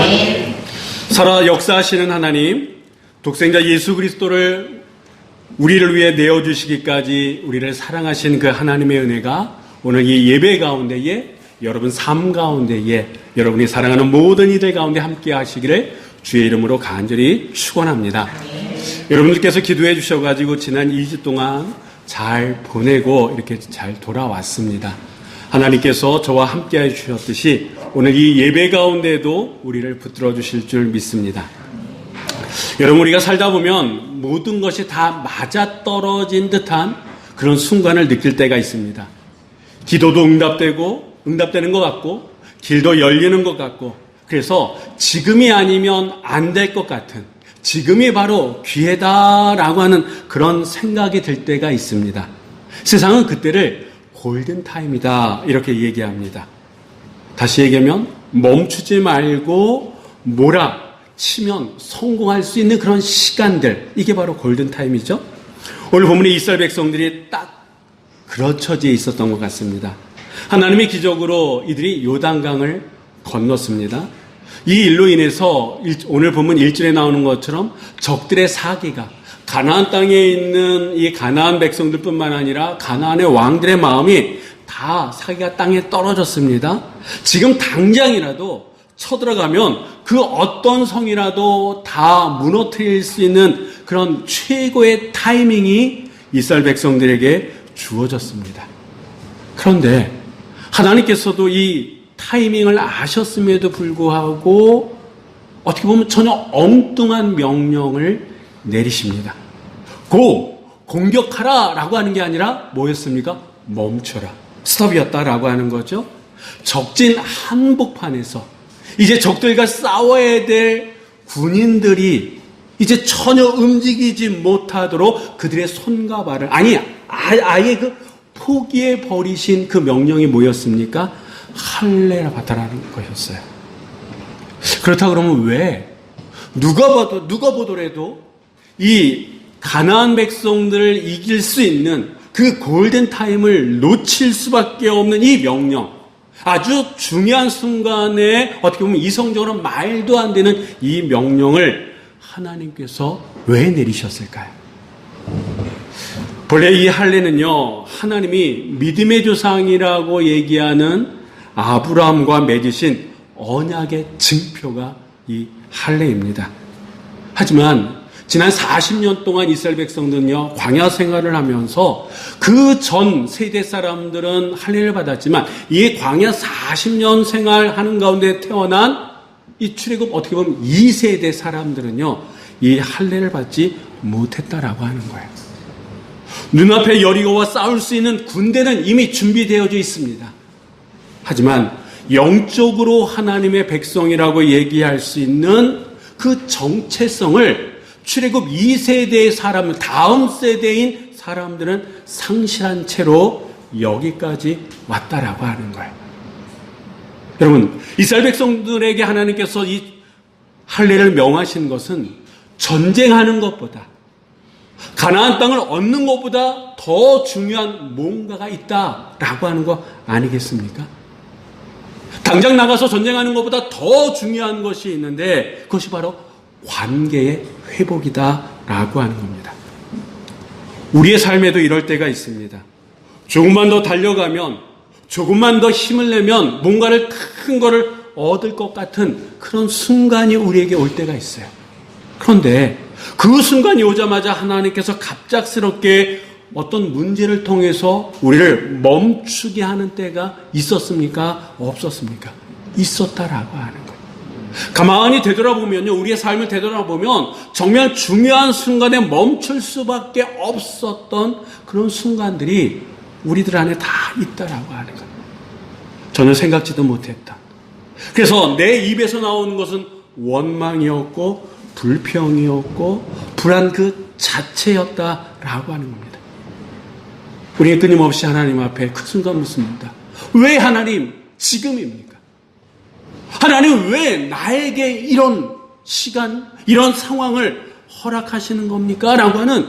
아멘. 살아 역사하시는 하나님, 독생자 예수 그리스도를 우리를 위해 내어주시기까지 우리를 사랑하신 그 하나님의 은혜가 오늘 이 예배 가운데에, 여러분 삶 가운데에, 여러분이 사랑하는 모든 이들 가운데 함께 하시기를 주의 이름으로 간절히 축원합니다. 여러분들께서 기도해 주셔가지고 지난 2주 동안 잘 보내고 이렇게 잘 돌아왔습니다. 하나님께서 저와 함께 해주셨듯이 오늘 이 예배 가운데도 우리를 붙들어 주실 줄 믿습니다. 여러분, 우리가 살다 보면 모든 것이 다 맞아떨어진 듯한 그런 순간을 느낄 때가 있습니다. 기도도 응답되는 것 같고, 길도 열리는 것 같고, 그래서 지금이 아니면 안 될 것 같은, 지금이 바로 기회다라고 하는 그런 생각이 들 때가 있습니다. 세상은 그때를 골든타임이다 이렇게 얘기합니다. 다시 얘기하면 멈추지 말고 몰아치면 성공할 수 있는 그런 시간들, 이게 바로 골든타임이죠. 오늘 본문에 이스라엘 백성들이 딱 그렇처지에 있었던 것 같습니다. 하나님의 기적으로 이들이 요단강을 건넜습니다. 이 일로 인해서 오늘 본문 1절에 나오는 것처럼 적들의 사기가 가나안 땅에 있는 이 가나안 백성들뿐만 아니라 가나안의 왕들의 마음이 다 사기가 땅에 떨어졌습니다. 지금 당장이라도 쳐들어가면 그 어떤 성이라도 다 무너뜨릴 수 있는 그런 최고의 타이밍이 이스라엘 백성들에게 주어졌습니다. 그런데 하나님께서도 이 타이밍을 아셨음에도 불구하고 어떻게 보면 전혀 엉뚱한 명령을 내리십니다. 공격하라 라고 하는 게 아니라 뭐였습니까? 멈춰라. 스톱이었다라고 하는 거죠. 적진 한복판에서 이제 적들과 싸워야 될 군인들이 이제 전혀 움직이지 못하도록 그들의 손과 발을 아예 그 포기해 버리신 그 명령이 뭐였습니까? 할례라 바타라는 것이었어요. 그렇다 그러면 왜 누가 보더라도 이 가나안 백성들을 이길 수 있는 그 골든타임을 놓칠 수밖에 없는 이 명령, 아주 중요한 순간에 어떻게 보면 이성적으로 말도 안 되는 이 명령을 하나님께서 왜 내리셨을까요? 본래 이 할례는요, 하나님이 믿음의 조상이라고 얘기하는 아브라함과 맺으신 언약의 증표가 이 할례입니다. 하지만 지난 40년 동안 이스라엘 백성들은요, 광야 생활을 하면서 그 전 세대 사람들은 할례를 받았지만 이 광야 40년 생활하는 가운데 태어난 이 출애굽 어떻게 보면 2세대 사람들은요, 이 할례를 받지 못했다라고 하는 거예요. 눈앞에 여리고와 싸울 수 있는 군대는 이미 준비되어져 있습니다. 하지만 영적으로 하나님의 백성이라고 얘기할 수 있는 그 정체성을 출애굽 2세대의 사람, 다음 세대인 사람들은 상실한 채로 여기까지 왔다라고 하는 거예요. 여러분, 이스라엘 백성들에게 하나님께서 이 할례를 명하신 것은 전쟁하는 것보다, 가나안 땅을 얻는 것보다 더 중요한 뭔가가 있다라고 하는 거 아니겠습니까? 당장 나가서 전쟁하는 것보다 더 중요한 것이 있는데 그것이 바로 관계의 회복이다라고 하는 겁니다. 우리의 삶에도 이럴 때가 있습니다. 조금만 더 달려가면, 조금만 더 힘을 내면 뭔가를 큰 거를 얻을 것 같은 그런 순간이 우리에게 올 때가 있어요. 그런데 그 순간이 오자마자 하나님께서 갑작스럽게 어떤 문제를 통해서 우리를 멈추게 하는 때가 있었습니까? 없었습니까? 있었다라고 하는 거예요. 가만히 되돌아보면요, 우리의 삶을 되돌아보면 정말 중요한 순간에 멈출 수밖에 없었던 그런 순간들이 우리들 안에 다 있다라고 하는 거예요. 전혀 생각지도 못했다. 그래서 내 입에서 나오는 것은 원망이었고 불평이었고 불안 그 자체였다라고 하는 겁니다. 우리는 끊임없이 하나님 앞에 그 순간 묻습니다. 왜 하나님 지금입니까? 하나님 왜 나에게 이런 시간, 이런 상황을 허락하시는 겁니까? 라고 하는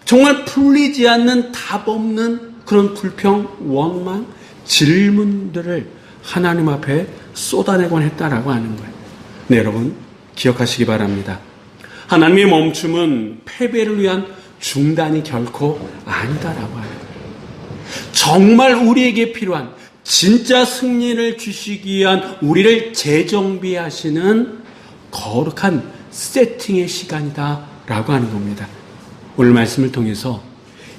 정말 풀리지 않는 답 없는 그런 불평, 원망, 질문들을 하나님 앞에 쏟아내곤 했다라고 하는 거예요. 네, 여러분 기억하시기 바랍니다. 하나님의 멈춤은 패배를 위한 중단이 결코 아니다라고 하는 거예요. 정말 우리에게 필요한 진짜 승리를 주시기 위한 우리를 재정비하시는 거룩한 세팅의 시간이다라고 하는 겁니다. 오늘 말씀을 통해서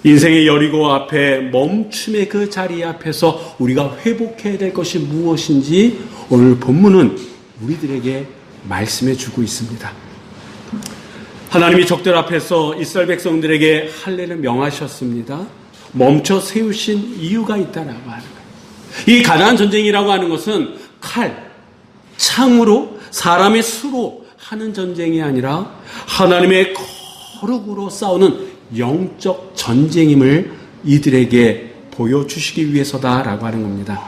인생의 여리고 앞에 멈춤의 그 자리 앞에서 우리가 회복해야 될 것이 무엇인지 오늘 본문은 우리들에게 말씀해 주고 있습니다. 하나님이 적들 앞에서 이스라엘 백성들에게 할례를 명하셨습니다. 멈춰 세우신 이유가 있다라고 하는 거예요. 이 가나안 전쟁이라고 하는 것은 칼, 창으로 사람의 수로 하는 전쟁이 아니라 하나님의 거룩으로 싸우는 영적 전쟁임을 이들에게 보여주시기 위해서다라고 하는 겁니다.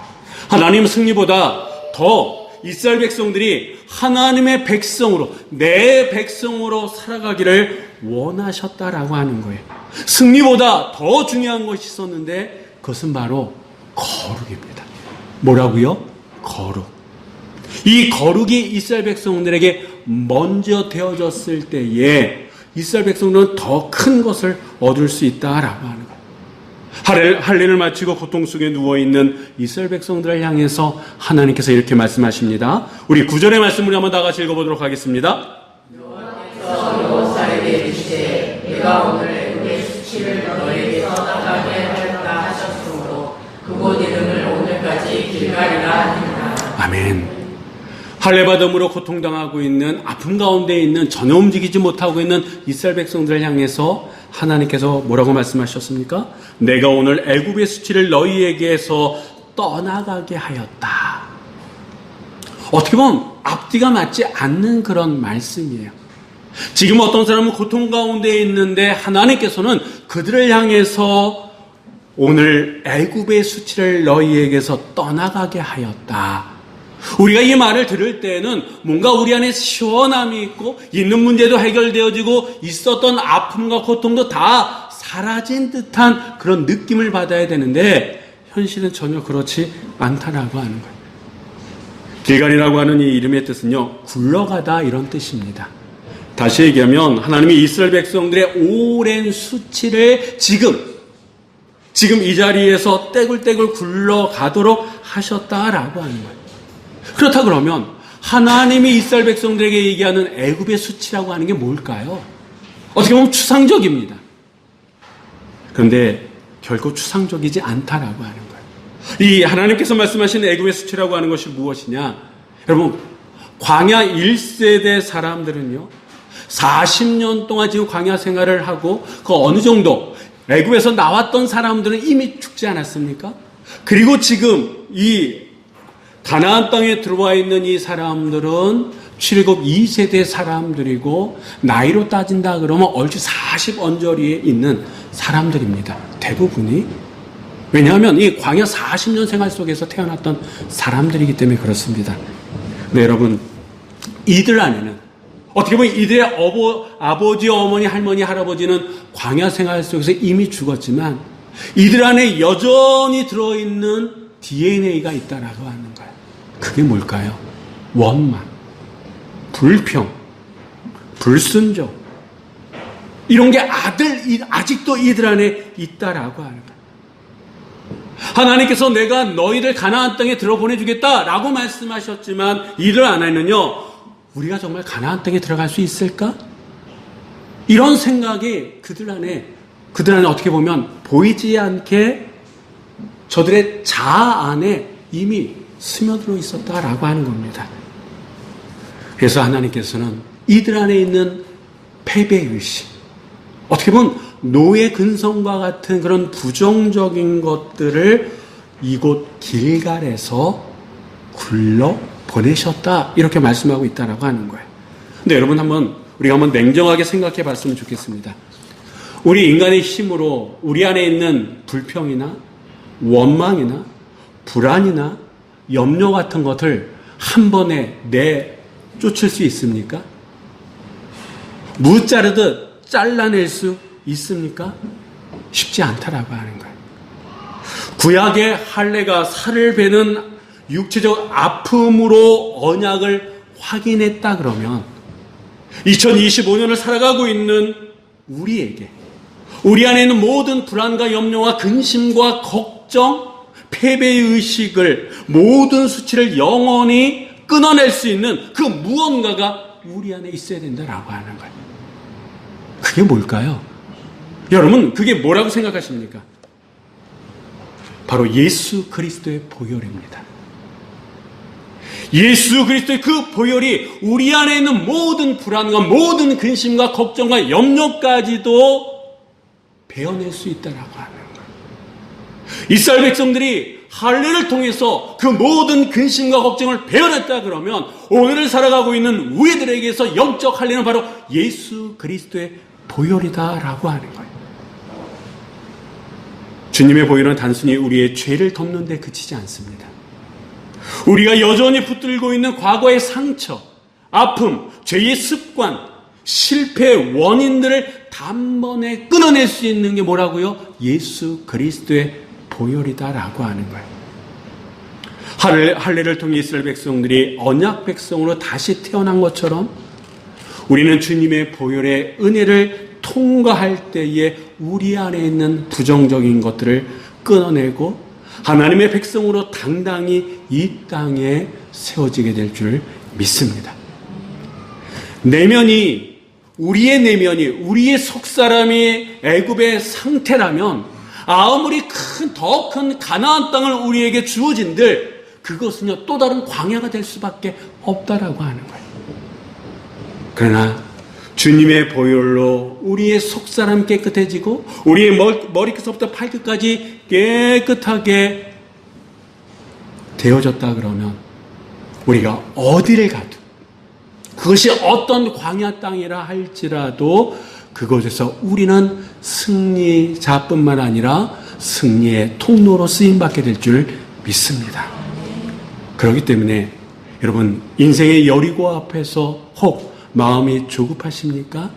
하나님 승리보다 더 이스라엘 백성들이 하나님의 백성으로, 내 백성으로 살아가기를 원하셨다라고 하는 거예요. 승리보다 더 중요한 것이 있었는데 그것은 바로 거룩입니다. 뭐라고요? 거룩. 이 거룩이 이스라엘 백성들에게 먼저 되어졌을 때에 이스라엘 백성들은 더 큰 것을 얻을 수 있다라고 하는 거예요. 할례를 마치고 고통 속에 누워있는 이스라엘 백성들을 향해서 하나님께서 이렇게 말씀하십니다. 우리 9절의 말씀을 한번 다 같이 읽어보도록 하겠습니다. 여호와께서 여호사에게 이르시되 내가 오늘 애굽의 수치를 너에게서 나가게 하였다 하셨으므로 그곳 이름을 오늘까지 길갈이라 하니라. 아멘. 할례받음으로 고통당하고 있는 아픔 가운데 있는 전혀 움직이지 못하고 있는 이스라엘 백성들을 향해서 하나님께서 뭐라고 말씀하셨습니까? 내가 오늘 애굽의 수치를 너희에게서 떠나가게 하였다. 어떻게 보면 앞뒤가 맞지 않는 그런 말씀이에요. 지금 어떤 사람은 고통 가운데 있는데 하나님께서는 그들을 향해서 오늘 애굽의 수치를 너희에게서 떠나가게 하였다. 우리가 이 말을 들을 때에는 뭔가 우리 안에 시원함이 있고 있는 문제도 해결되어지고 있었던 아픔과 고통도 다 사라진 듯한 그런 느낌을 받아야 되는데 현실은 전혀 그렇지 않다라고 하는 거예요. 길갈이라고 하는 이 이름의 뜻은요, 굴러가다 이런 뜻입니다. 다시 얘기하면 하나님이 이스라엘 백성들의 오랜 수치를 지금 이 자리에서 떼굴떼굴 굴러가도록 하셨다라고 하는 거예요. 그렇다 그러면 하나님이 이스라엘 백성들에게 얘기하는 애굽의 수치라고 하는 게 뭘까요? 어떻게 보면 추상적입니다. 그런데 결코 추상적이지 않다라고 하는 거예요. 이 하나님께서 말씀하시는 애굽의 수치라고 하는 것이 무엇이냐? 여러분, 광야 1세대 사람들은요, 40년 동안 지금 광야 생활을 하고 그 어느 정도 애굽에서 나왔던 사람들은 이미 죽지 않았습니까? 그리고 지금 이 가나안 땅에 들어와 있는 이 사람들은 출애굽 2세대 사람들이고 나이로 따진다 그러면 얼추 40 언저리에 있는 사람들입니다. 대부분이. 왜냐하면 이 광야 40년 생활 속에서 태어났던 사람들이기 때문에 그렇습니다. 네, 여러분, 이들 안에는 어떻게 보면 이들의 아버지, 어머니, 할머니, 할아버지는 광야 생활 속에서 이미 죽었지만 이들 안에 여전히 들어있는 DNA가 있다라고 하는 거예요. 그게 뭘까요? 원망, 불평, 불순종, 이런 게 아직도 이들 안에 있다라고 하는 거예요. 하나님께서 내가 너희를 가나안 땅에 들어보내주겠다라고 말씀하셨지만 이들 안에는요, 우리가 정말 가나안 땅에 들어갈 수 있을까? 이런 생각이 그들 안에 어떻게 보면 보이지 않게 저들의 자아 안에 이미 스며들어 있었다라고 하는 겁니다. 그래서 하나님께서는 이들 안에 있는 패배의식, 어떻게 보면 노예 근성과 같은 그런 부정적인 것들을 이곳 길갈에서 굴러 보내셨다, 이렇게 말씀하고 있다라고 하는 거예요. 근데 여러분, 우리가 한번 냉정하게 생각해 봤으면 좋겠습니다. 우리 인간의 힘으로 우리 안에 있는 불평이나 원망이나 불안이나 염려 같은 것을 한 번에 내쫓을 수 있습니까? 무자르듯 잘라낼 수 있습니까? 쉽지 않다라고 하는 거예요. 구약의 할례가 살을 베는 육체적 아픔으로 언약을 확인했다 그러면 2025년을 살아가고 있는 우리에게 우리 안에 있는 모든 불안과 염려와 근심과 걱정, 패배의 의식을 모든 수치를 영원히 끊어낼 수 있는 그 무언가가 우리 안에 있어야 된다라고 하는 거예요. 그게 뭘까요? 여러분, 그게 뭐라고 생각하십니까? 바로 예수 그리스도의 보혈입니다. 예수 그리스도의 그 보혈이 우리 안에 있는 모든 불안과 모든 근심과 걱정과 염려까지도 베어낼 수 있다라고 하는 거예요. 이스라엘 백성들이 할례를 통해서 그 모든 근심과 걱정을 베어냈다 그러면 오늘을 살아가고 있는 우리들에게서 영적 할례는 바로 예수 그리스도의 보혈이다라고 하는 거예요. 주님의 보혈은 단순히 우리의 죄를 덮는 데 그치지 않습니다. 우리가 여전히 붙들고 있는 과거의 상처, 아픔, 죄의 습관, 실패의 원인들을 단번에 끊어낼 수 있는 게 뭐라고요? 예수 그리스도의 보혈이다라고 하는 거예요. 할례를 통해 이스라엘 백성들이 언약 백성으로 다시 태어난 것처럼 우리는 주님의 보혈의 은혜를 통과할 때에 우리 안에 있는 부정적인 것들을 끊어내고 하나님의 백성으로 당당히 이 땅에 세워지게 될 줄 믿습니다. 우리의 내면이 우리의 속사람이 애굽의 상태라면 아무리 더 큰 가나안 땅을 우리에게 주어진들 그것은요 또 다른 광야가 될 수밖에 없다라고 하는 거예요. 그러나 주님의 보혈로 우리의 속사람 깨끗해지고 우리의 머리끝부터 발끝까지 깨끗하게 되어졌다 그러면 우리가 어디를 가도 그것이 어떤 광야 땅이라 할지라도 그곳에서 우리는 승리자뿐만 아니라 승리의 통로로 쓰임받게 될 줄 믿습니다. 그렇기 때문에 여러분 인생의 여리고 앞에서 혹 마음이 조급하십니까?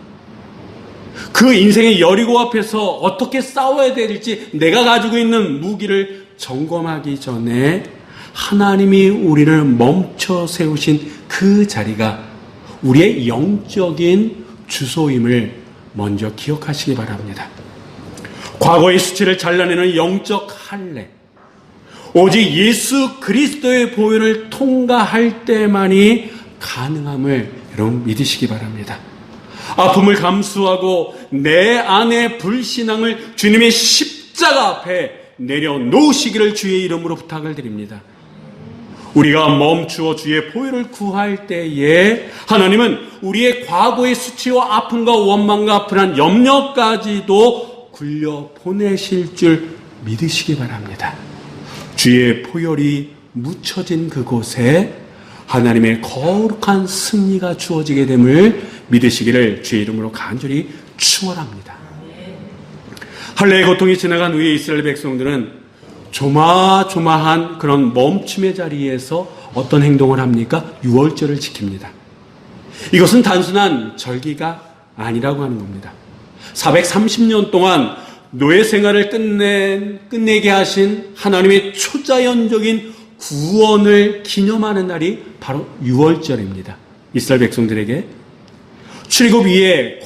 그 인생의 여리고 앞에서 어떻게 싸워야 될지 내가 가지고 있는 무기를 점검하기 전에 하나님이 우리를 멈춰 세우신 그 자리가 우리의 영적인 주소임을 먼저 기억하시기 바랍니다. 과거의 수치를 잘라내는 영적 할례, 오직 예수 그리스도의 보혈을 통과할 때만이 가능함을 여러분 믿으시기 바랍니다. 아픔을 감수하고 내 안의 불신앙을 주님의 십자가 앞에 내려놓으시기를 주의 이름으로 부탁을 드립니다. 우리가 멈추어 주의 보혈을 구할 때에 하나님은 우리의 과거의 수치와 아픔과 원망과 불안, 염려까지도 굴려 보내실 줄 믿으시기 바랍니다. 주의 보혈이 묻혀진 그곳에 하나님의 거룩한 승리가 주어지게 됨을 믿으시기를 주의 이름으로 간절히 축원합니다. 할례의 고통이 지나간 후에 이스라엘 백성들은 조마조마한 그런 멈춤의 자리에서 어떤 행동을 합니까? 유월절을 지킵니다. 이것은 단순한 절기가 아니라고 하는 겁니다. 430년 동안 노예 생활을 끝내게 하신 하나님의 초자연적인 구원을 기념하는 날이 바로 유월절입니다. 이스라엘 백성들에게 출애굽 이후에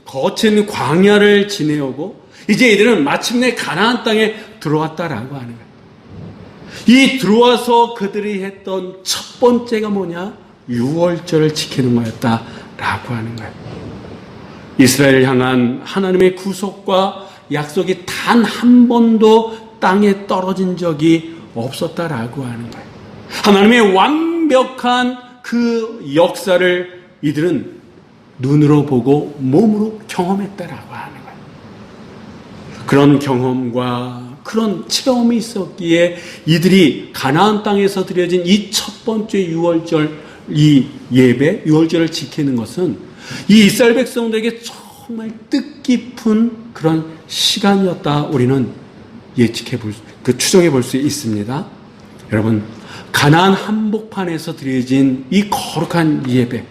거친 광야를 지내오고 이제 이들은 마침내 가나안 땅에 들어왔다라고 하는 거예요. 이 들어와서 그들이 했던 첫 번째가 뭐냐? 유월절을 지키는 거였다라고 하는 거예요. 이스라엘을 향한 하나님의 구속과 약속이 단 한 번도 땅에 떨어진 적이 없었다라고 하는 거예요. 하나님의 완벽한 그 역사를 이들은 눈으로 보고 몸으로 경험했다라고 하는 거예요. 그런 경험과 그런 체험이 있었기에 이들이 가나안 땅에서 드려진 이 첫 번째 유월절, 이 예배, 유월절을 지키는 것은 이 이스라엘 백성들에게 정말 뜻깊은 그런 시간이었다. 우리는 추정해 볼 수 있습니다. 여러분, 가나안 한복판에서 드려진 이 거룩한 예배,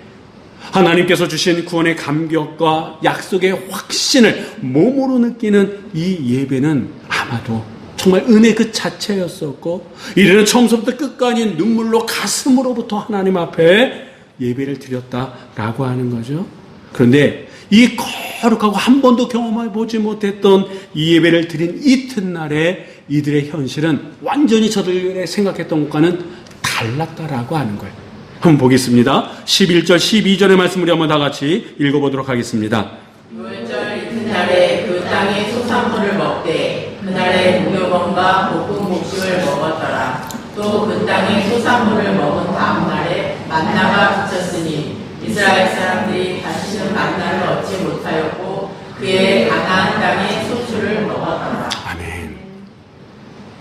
하나님께서 주신 구원의 감격과 약속의 확신을 몸으로 느끼는 이 예배는 아마도 정말 은혜 그 자체였었고, 이들은 처음부터 끝까지 눈물로 가슴으로부터 하나님 앞에 예배를 드렸다라고 하는 거죠. 그런데 이 거룩하고 한 번도 경험해 보지 못했던 이 예배를 드린 이튿날에 이들의 현실은 완전히 저들의 생각했던 것과는 달랐다라고 하는 거예요. 한번 보겠습니다. 11절, 12절의 말씀 우리 한번 다 같이 읽어보도록 하겠습니다. 유월절 이튿날에 그 땅의 소산물을 먹되 그날에 무교범과 볶은 곡식을 먹었더라. 또 그 땅의 소산물을 먹은 다음 날에 만나가 그쳤으니 이스라엘 사람들이 다시는 만나를 얻지 못하였고 그의 가나안 땅의 소출을 먹었더라. 아멘.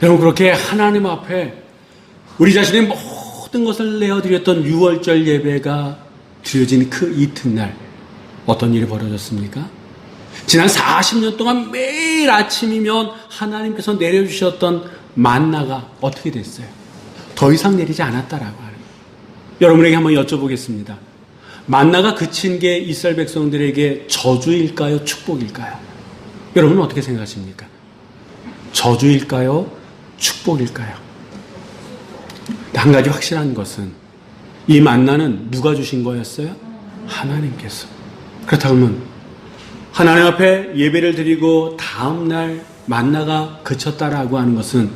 여러분, 그렇게 하나님 앞에 우리 자신의 모든 것을 내어드렸던 유월절 예배가 드려진 그 이튿날 어떤 일이 벌어졌습니까? 지난 40년 동안 매일 아침이면 하나님께서 내려주셨던 만나가 어떻게 됐어요? 더 이상 내리지 않았다라고 하는 거예요. 여러분에게 한번 여쭤보겠습니다. 만나가 그친 게 이스라엘 백성들에게 저주일까요? 축복일까요? 여러분은 어떻게 생각하십니까? 저주일까요? 축복일까요? 한 가지 확실한 것은 이 만나는 누가 주신 거였어요? 하나님께서. 그렇다면 하나님 앞에 예배를 드리고 다음날 만나가 그쳤다라고 하는 것은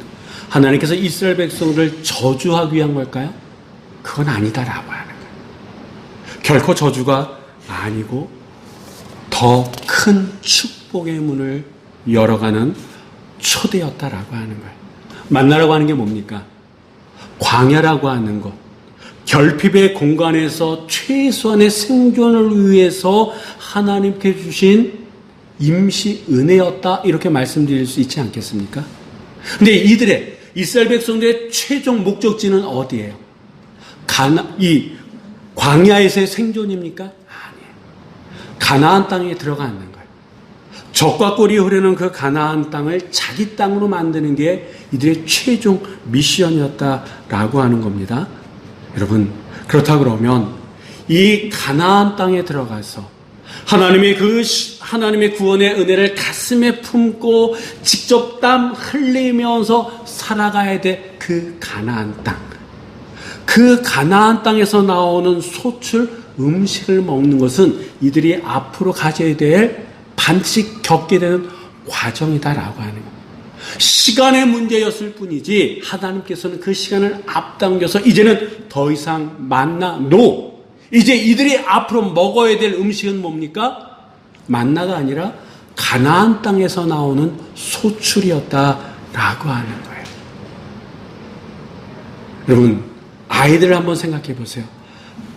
하나님께서 이스라엘 백성들을 저주하기 위한 걸까요? 그건 아니다라고 하는 거예요. 결코 저주가 아니고 더 큰 축복의 문을 열어가는 초대였다라고 하는 거예요. 만나라고 하는 게 뭡니까? 광야라고 하는 것, 결핍의 공간에서 최소한의 생존을 위해서 하나님께 주신 임시 은혜였다, 이렇게 말씀드릴 수 있지 않겠습니까? 근데 이스라엘 백성들의 최종 목적지는 어디예요? 이 광야에서의 생존입니까? 아니에요. 가나안 땅에 들어가는 거예요. 적과 꿀이 흐르는 그 가나안 땅을 자기 땅으로 만드는 게 이들의 최종 미션이었다라고 하는 겁니다. 여러분, 그렇다 그러면 이 가나안 땅에 들어가서 하나님의 구원의 은혜를 가슴에 품고 직접 땀 흘리면서 살아가야 될 그 가나안 땅. 그 가나안 땅에서 나오는 소출 음식을 먹는 것은 이들이 앞으로 가져야 될 반드시 겪게 되는 과정이다라고 하는 거예요. 시간의 문제였을 뿐이지 하나님께서는 그 시간을 앞당겨서 이제는 더 이상 만나 이제 이들이 앞으로 먹어야 될 음식은 뭡니까? 만나가 아니라 가나안 땅에서 나오는 소출이었다라고 하는 거예요. 여러분, 아이들을 한번 생각해 보세요.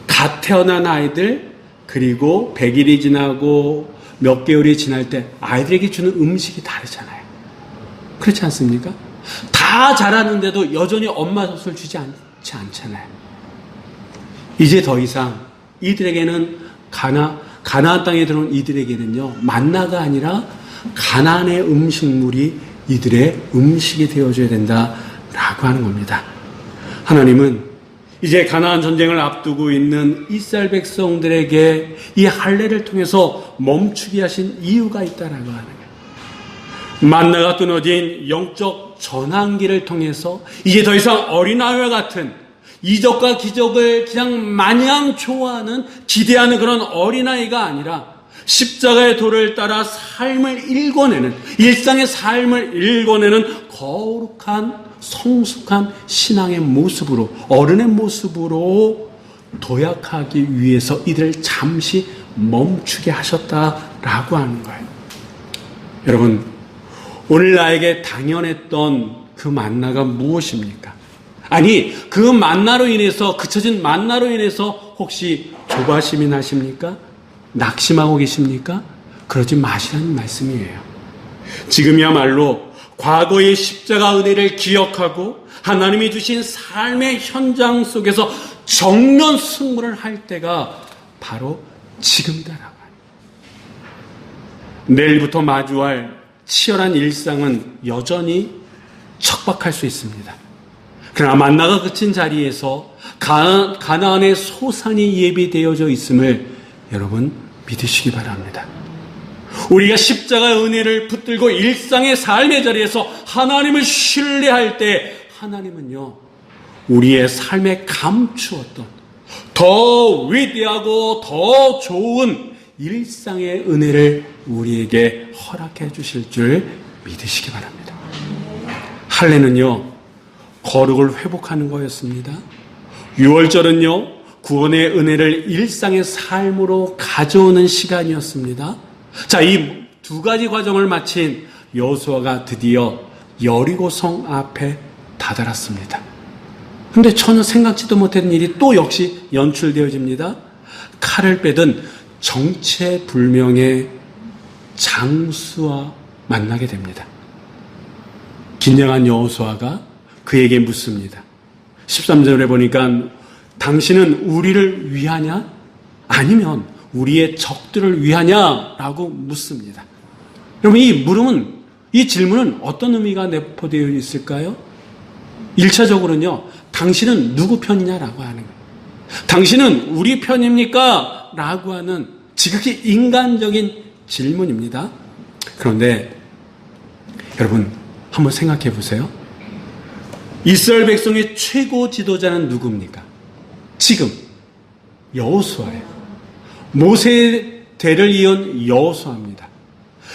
갓 태어난 아이들, 그리고 100일이 지나고 몇 개월이 지날 때 아이들에게 주는 음식이 다르잖아요. 그렇지 않습니까? 다 자라는데도 여전히 엄마 젖을 주지 않지 않잖아요. 이제 더 이상 이들에게는 가나안 땅에 들어온 이들에게는요, 만나가 아니라 가나안의 음식물이 이들의 음식이 되어줘야 된다라고 하는 겁니다. 하나님은 이제 가나안 전쟁을 앞두고 있는 이스라엘 백성들에게 이 할례를 통해서 멈추게 하신 이유가 있다라고 하는 거예요. 만나가 끊어진 영적 전환기를 통해서 이제 더 이상 어린아이와 같은 이적과 기적을 그냥 마냥 좋아하는 기대하는 그런 어린아이가 아니라 십자가의 도를 따라 삶을 읽어내는, 일상의 삶을 읽어내는 거룩한 성숙한 신앙의 모습으로, 어른의 모습으로 도약하기 위해서 이들을 잠시 멈추게 하셨다라고 하는 거예요. 여러분, 오늘 나에게 당연했던 그 만나가 무엇입니까? 아니, 그 만나로 인해서, 그쳐진 만나로 인해서 혹시 조바심이 나십니까? 낙심하고 계십니까? 그러지 마시라는 말씀이에요. 지금이야말로 과거의 십자가 은혜를 기억하고 하나님이 주신 삶의 현장 속에서 정면 승부를 할 때가 바로 지금이다라고 합니다. 내일부터 마주할 치열한 일상은 여전히 척박할 수 있습니다. 그러나 만나가 그친 자리에서 가나안의 소산이 예비되어져 있음을 여러분 믿으시기 바랍니다. 우리가 십자가의 은혜를 붙들고 일상의 삶의 자리에서 하나님을 신뢰할 때 하나님은요, 우리의 삶에 감추었던 더 위대하고 더 좋은 일상의 은혜를 우리에게 허락해 주실 줄 믿으시기 바랍니다. 할례는요, 거룩을 회복하는 거였습니다. 유월절은요, 구원의 은혜를 일상의 삶으로 가져오는 시간이었습니다. 자, 이 두 가지 과정을 마친 여호수아가 드디어 여리고성 앞에 다다랐습니다. 근데 전혀 생각지도 못했던 일이 또 역시 연출되어집니다. 칼을 빼든 정체불명의 장수와 만나게 됩니다. 긴장한 여호수아가 그에게 묻습니다. 13절에 보니까 당신은 우리를 위하냐? 아니면 우리의 적들을 위하냐라고 묻습니다. 여러분, 이 질문은 어떤 의미가 내포되어 있을까요? 1차적으로는요, 당신은 누구 편이냐라고 하는 거예요. 당신은 우리 편입니까? 라고 하는 지극히 인간적인 질문입니다. 그런데 여러분, 한번 생각해 보세요. 이스라엘 백성의 최고 지도자는 누굽니까? 지금 여호수아예요. 모세의 대를 이은 여호수아입니다.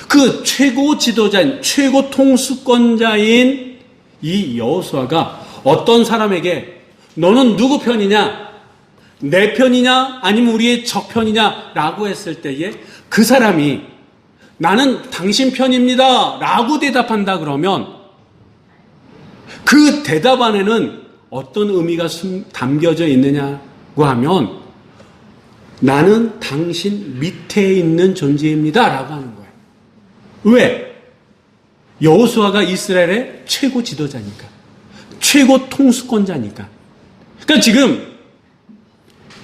그 최고 지도자인, 최고 통수권자인 이 여호수아가 어떤 사람에게 너는 누구 편이냐? 내 편이냐? 아니면 우리의 적 편이냐? 라고 했을 때에 그 사람이 나는 당신 편입니다 라고 대답한다 그러면 그 대답 안에는 어떤 의미가 담겨져 있느냐고 하면 나는 당신 밑에 있는 존재입니다 라고 하는 거예요. 왜? 여호수아가 이스라엘의 최고 지도자니까, 최고 통수권자니까. 그러니까 지금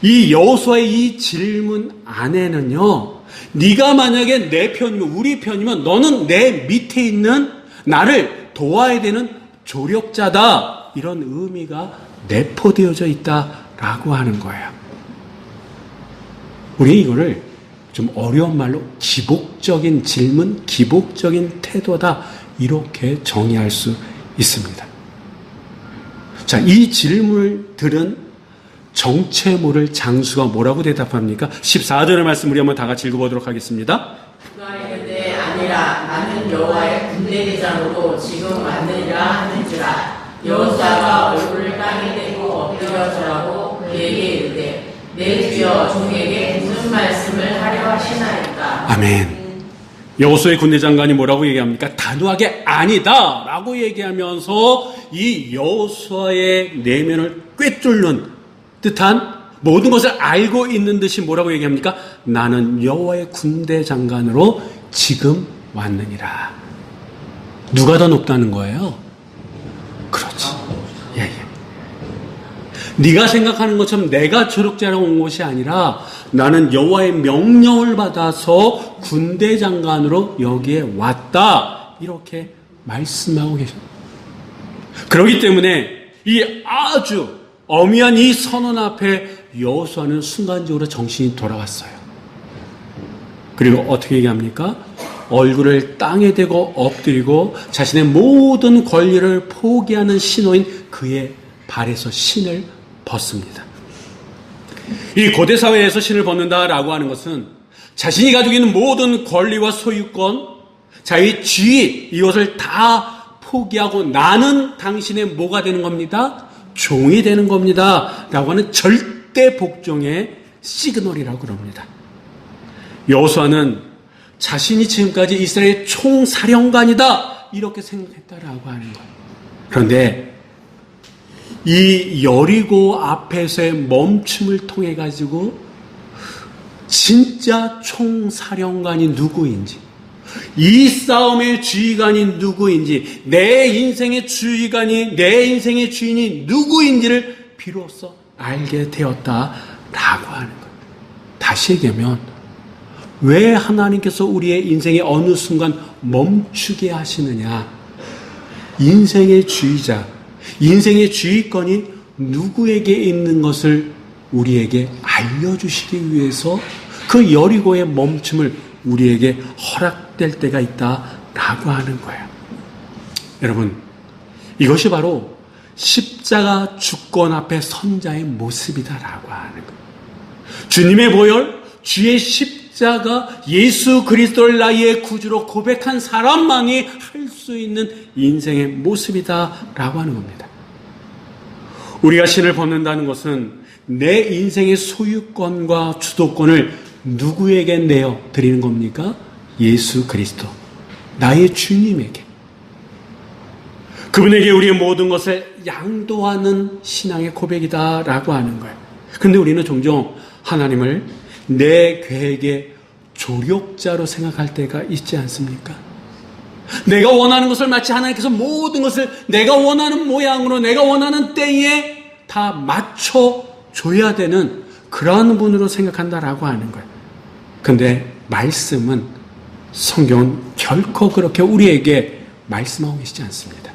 이 여호수아의 이 질문 안에는요, 네가 만약에 내 편이면, 우리 편이면 너는 내 밑에 있는 나를 도와야 되는 조력자다, 이런 의미가 내포되어져 있다라고 하는 거예요. 우리 이거를 좀 어려운 말로 기복적인 질문, 기복적인 태도다, 이렇게 정의할 수 있습니다. 자, 이 질문을 들은 정체 모를 장수가 뭐라고 대답합니까? 14절의 말씀 우리 한번 다 같이 읽어보도록 하겠습니다. 그가 이르되 아니라 나는 여호와의 군대대장으로 지금 왔느니라 하는지라. 여호수아가 얼굴을 땅에 대고 엎드려 절하고 그에게 이르되 내 주여 종에게 무슨 말씀을 하려 하시나이까. 아멘. 여호수아의 군대장관이 뭐라고 얘기합니까? 단호하게 아니다 라고 얘기하면서 이 여호수아의 내면을 꿰뚫는 듯한 모든 것을 알고 있는 듯이 뭐라고 얘기합니까? 나는 여호와의 군대장관으로 지금 왔느니라. 누가 더 높다는 거예요? 그렇지. 예. 네가 생각하는 것처럼 내가 조력자라고 온 것이 아니라 나는 여호와의 명령을 받아서 군대장관으로 여기에 왔다, 이렇게 말씀하고 계십니다. 그렇기 때문에 이 아주 엄연한 이 선언 앞에 여호수아는 순간적으로 정신이 돌아왔어요. 그리고 어떻게 얘기합니까? 얼굴을 땅에 대고 엎드리고 자신의 모든 권리를 포기하는 신호인 그의 발에서 신을 벗습니다. 이 고대 사회에서 신을 벗는다라고 하는 것은 자신이 가지고 있는 모든 권리와 소유권, 자유의 지위, 이것을 다 포기하고 나는 당신의 뭐가 되는 겁니다? 종이 되는 겁니다 라고 하는 절대 복종의 시그널이라고 그럽니다. 여호수아는 자신이 지금까지 이스라엘의 총사령관이다, 이렇게 생각했다라고 하는 거예요. 그런데 이 여리고 앞에서의 멈춤을 통해 가지고 진짜 총사령관이 누구인지, 이 싸움의 주의관이 누구인지, 내 인생의 주의관이, 내 인생의 주인이 누구인지를 비로소 알게 되었다라고 하는 거예요. 다시 얘기하면 왜 하나님께서 우리의 인생의 어느 순간 멈추게 하시느냐? 인생의 주의자, 인생의 주의권이 누구에게 있는 것을 우리에게 알려주시기 위해서 그 여리고의 멈춤을 우리에게 허락될 때가 있다라고 하는 거예요. 여러분, 이것이 바로 십자가 주권 앞에 선자의 모습이다라고 하는 거예요. 주님의 보혈, 주의 십자가, 예수 그리스도를 나의 구주로 고백한 사람만이 할 수 있는 인생의 모습이다라고 하는 겁니다. 우리가 신을 벗는다는 것은 내 인생의 소유권과 주도권을 누구에게 내어 드리는 겁니까? 예수 그리스도, 나의 주님에게. 그분에게 우리의 모든 것을 양도하는 신앙의 고백이다라고 하는 거예요. 그런데 우리는 종종 하나님을 내 계획의 조력자로 생각할 때가 있지 않습니까? 내가 원하는 것을 마치 하나님께서 모든 것을 내가 원하는 모양으로 내가 원하는 때에 다 맞춰줘야 되는 그러한 분으로 생각한다라고 하는 거예요. 그런데 말씀은, 성경은 결코 그렇게 우리에게 말씀하고 계시지 않습니다.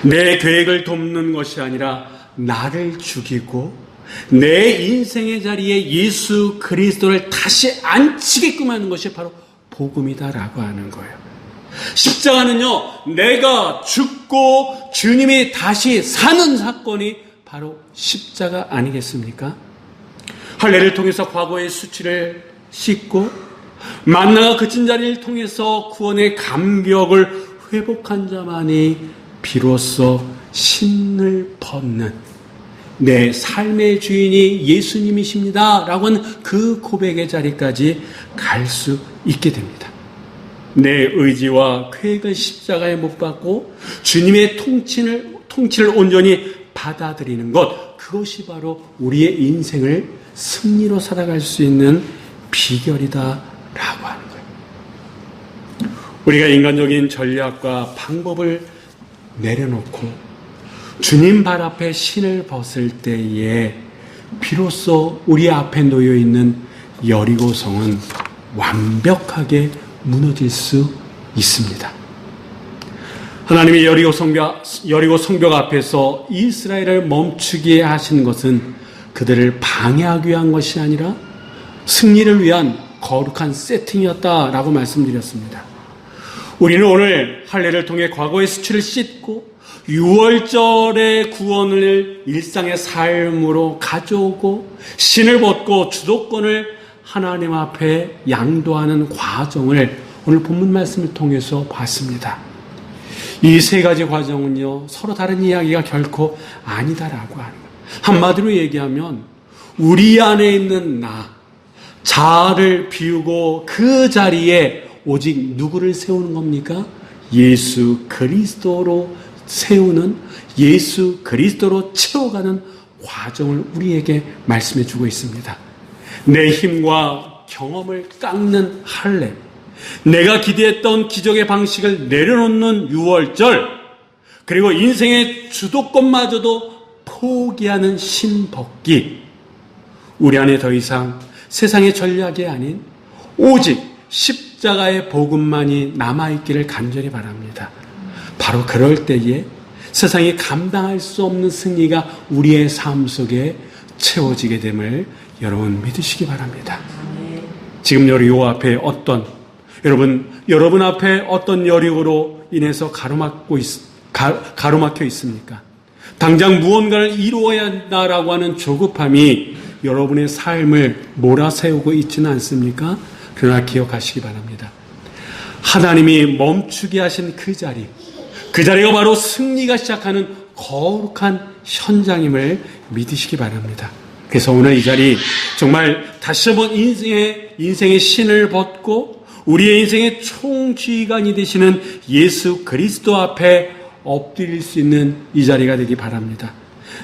내 계획을 돕는 것이 아니라 나를 죽이고 내 인생의 자리에 예수 그리스도를 다시 앉히게끔 하는 것이 바로 복음이다라고 하는 거예요. 십자가는요, 내가 죽고 주님이 다시 사는 사건이 바로 십자가 아니겠습니까? 할례를 통해서 과거의 수치를 씻고 만나가 그친 자리를 통해서 구원의 감격을 회복한 자만이 비로소 신을 벗는 내 삶의 주인이 예수님이십니다 라고 하는 그 고백의 자리까지 갈 수 있게 됩니다. 내 의지와 계획을 십자가에 못 박고 주님의 통치를 온전히 받아들이는 것, 그것이 바로 우리의 인생을 승리로 살아갈 수 있는 비결이다라고 하는 거예요. 우리가 인간적인 전략과 방법을 내려놓고 주님 발 앞에 신을 벗을 때에 비로소 우리 앞에 놓여 있는 여리고성은 완벽하게 무너질 수 있습니다. 하나님이 여리고 성벽 앞에서 이스라엘을 멈추게 하신 것은 그들을 방해하기 위한 것이 아니라 승리를 위한 거룩한 세팅이었다라고 말씀드렸습니다. 우리는 오늘 할례를 통해 과거의 수치를 씻고 6월절의 구원을 일상의 삶으로 가져오고 신을 벗고 주도권을 하나님 앞에 양도하는 과정을 오늘 본문 말씀을 통해서 봤습니다. 이 세 가지 과정은요, 서로 다른 이야기가 결코 아니다라고 하는 거예요. 한마디로 얘기하면 우리 안에 있는 나, 자아를 비우고 그 자리에 오직 누구를 세우는 겁니까? 예수 그리스도로 세우는, 예수 그리스도로 채워가는 과정을 우리에게 말씀해 주고 있습니다. 내 힘과 경험을 깎는 할례, 내가 기대했던 기적의 방식을 내려놓는 6월절, 그리고 인생의 주도권마저도 포기하는 신벗기, 우리 안에 더 이상 세상의 전략이 아닌 오직 십자가의 복음만이 남아있기를 간절히 바랍니다. 바로 그럴 때에 세상이 감당할 수 없는 승리가 우리의 삶 속에 채워지게 됨을 여러분 믿으시기 바랍니다. 지금 여리고 앞에 여러분 앞에 어떤 여리고로 인해서 가로막혀 있습니까? 당장 무언가를 이루어야 한다라고 하는 조급함이 여러분의 삶을 몰아세우고 있지는 않습니까? 그러나 기억하시기 바랍니다. 하나님이 멈추게 하신 그 자리가 바로 승리가 시작하는 거룩한 현장임을 믿으시기 바랍니다. 그래서 오늘 이 자리 정말 다시 한번 인생의 신을 벗고 우리의 인생의 총지휘관이 되시는 예수 그리스도 앞에 엎드릴 수 있는 이 자리가 되기 바랍니다.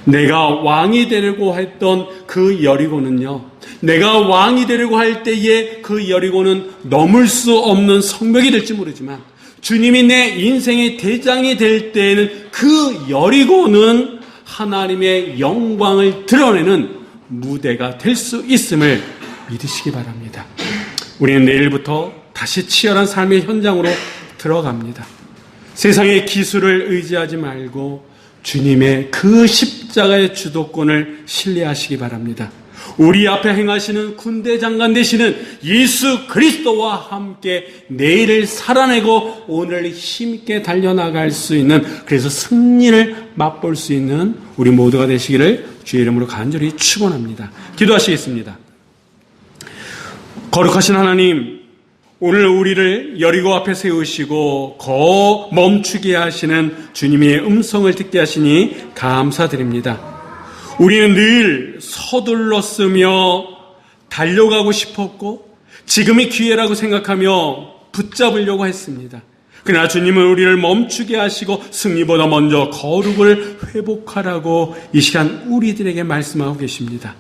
내가 왕이 되려고 했던 그 여리고는요, 내가 왕이 되려고 할 때에 그 여리고는 넘을 수 없는 성벽이 될지 모르지만 주님이 내 인생의 대장이 될 때에는 그 여리고는 하나님의 영광을 드러내는 무대가 될 수 있음을 믿으시기 바랍니다. 우리는 내일부터 다시 치열한 삶의 현장으로 들어갑니다. 세상의 기술을 의지하지 말고 주님의 그 십자가의 주도권을 신뢰하시기 바랍니다. 우리 앞에 행하시는 군대 장관 되시는 예수 그리스도와 함께 내일을 살아내고 오늘 힘있게 달려나갈 수 있는, 그래서 승리를 맛볼 수 있는 우리 모두가 되시기를 주의 이름으로 간절히 축원합니다. 기도하시겠습니다. 거룩하신 하나님, 오늘 우리를 여리고 앞에 세우시고 멈추게 하시는 주님의 음성을 듣게 하시니 감사드립니다. 우리는 늘 서둘렀으며 달려가고 싶었고 지금이 기회라고 생각하며 붙잡으려고 했습니다. 그러나 주님은 우리를 멈추게 하시고 승리보다 먼저 거룩을 회복하라고 이 시간 우리들에게 말씀하고 계십니다.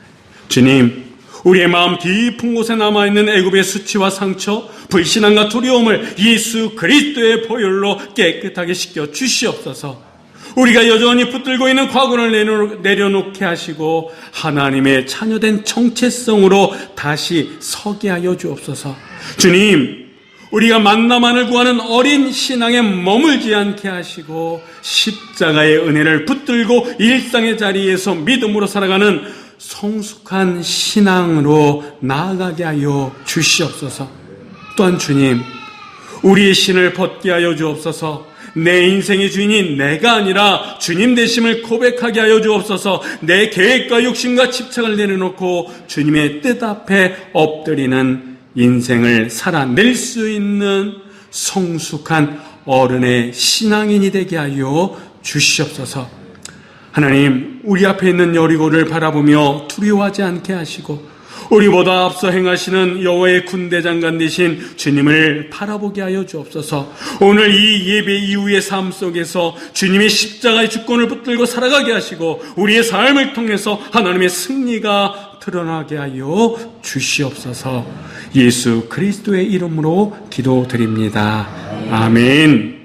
주님, 우리의 마음 깊은 곳에 남아있는 애굽의 수치와 상처, 불신앙과 두려움을 예수 그리스도의 보혈로 깨끗하게 씻겨 주시옵소서. 우리가 여전히 붙들고 있는 과거를 내려놓게 하시고 하나님의 자녀된 정체성으로 다시 서게 하여 주옵소서. 주님, 우리가 만나만을 구하는 어린 신앙에 머물지 않게 하시고 십자가의 은혜를 붙들고 일상의 자리에서 믿음으로 살아가는 성숙한 신앙으로 나아가게 하여 주시옵소서. 또한 주님, 우리의 신을 벗게 하여 주옵소서. 내 인생의 주인이 내가 아니라 주님 되심을 고백하게 하여 주옵소서. 내 계획과 욕심과 집착을 내려놓고 주님의 뜻 앞에 엎드리는 인생을 살아낼 수 있는 성숙한 어른의 신앙인이 되게 하여 주시옵소서. 하나님, 우리 앞에 있는 여리고를 바라보며 두려워하지 않게 하시고 우리보다 앞서 행하시는 여호와의 군대장관 되신 주님을 바라보게 하여 주옵소서. 오늘 이 예배 이후의 삶 속에서 주님의 십자가의 주권을 붙들고 살아가게 하시고 우리의 삶을 통해서 하나님의 승리가 드러나게 하여 주시옵소서. 예수 그리스도의 이름으로 기도드립니다. 아멘.